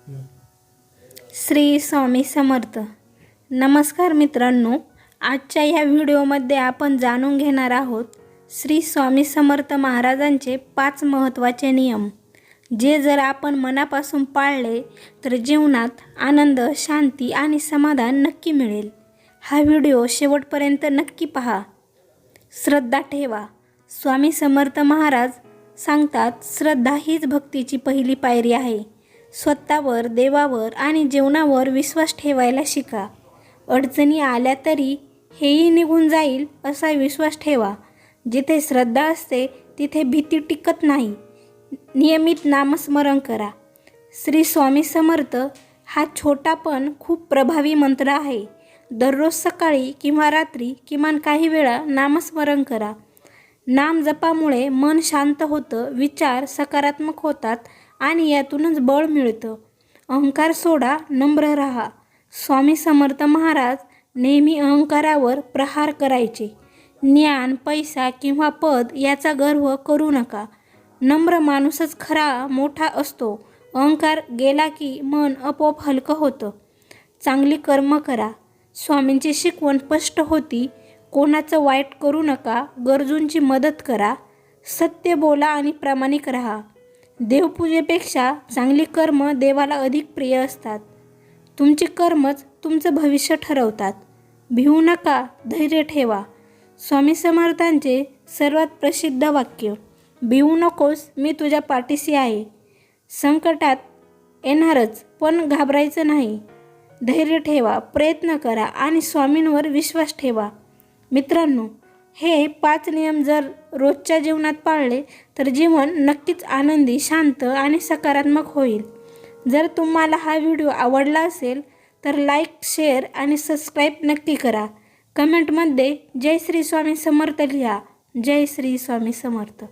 श्री स्वामी समर्थ। नमस्कार मित्रांनो, आजच्या ह्या व्हिडिओमध्ये आपण जाणून घेणार आहोत श्री स्वामी समर्थ महाराजांचे 5 महत्त्वाचे नियम, जे जर आपण मनापासून पाळले तर जीवनात आनंद, शांती आणि समाधान नक्की मिळेल। हा व्हिडिओ शेवटपर्यंत नक्की पहा। श्रद्धा ठेवा। स्वामी समर्थ महाराज सांगतात, श्रद्धा हीच भक्तीची पहिली पायरी आहे। स्वतःवर, देवावर आणि जीवनावर विश्वास ठेवायला शिका। अडचणी आल्या तरी हेही निघून जाईल असा विश्वास ठेवा। जिथे श्रद्धा असते तिथे भीती टिकत नाही। नियमित नामस्मरण करा। श्री स्वामी समर्थ हा छोटा पण खूप प्रभावी मंत्र आहे। दररोज सकाळी किंवा रात्री किमान काही वेळा नामस्मरण करा। नाम जपामुळे मन शांत होतं, विचार सकारात्मक होतात आणि यातूनच बळ मिळतं। अहंकार सोडा, नम्र राहा। स्वामी समर्थ महाराज नेहमी अहंकारावर प्रहार करायचे। ज्ञान, पैसा किंवा पद याचा गर्व करू नका। नम्र माणूसच खरा मोठा असतो। अहंकार गेला की मन आपोआप हलकं होतं। चांगली कर्म करा। स्वामींची शिकवण स्पष्ट होती, कोणाचं वाईट करू नका, गरजूंची मदत करा, सत्य बोला आणि प्रामाणिक राहा। देवपूजेपेक्षा चांगली कर्म देवाला अधिक प्रिय असतात। तुमची कर्मच तुमचं भविष्य ठरवतात। भिवू नका, धैर्य ठेवा। स्वामी समर्थांचे सर्वात प्रसिद्ध वाक्य, भिवू नकोस, मी तुझ्या पाठीशी आहे। संकटात येणारच, पण घाबरायचं नाही। धैर्य ठेवा, प्रयत्न करा आणि स्वामींवर विश्वास ठेवा। मित्रांनो, हे 5 नियम जर रोजच्या जीवनात पाळले तर जीवन नक्कीच आनंदी, शांत आणि सकारात्मक होईल। जर तुम्हाला हा व्हिडिओ आवडला असेल तर लाईक, शेअर आणि सबस्क्राईब नक्की करा। कमेंटमध्ये जय श्री स्वामी समर्थ लिहा। जय श्री स्वामी समर्थ।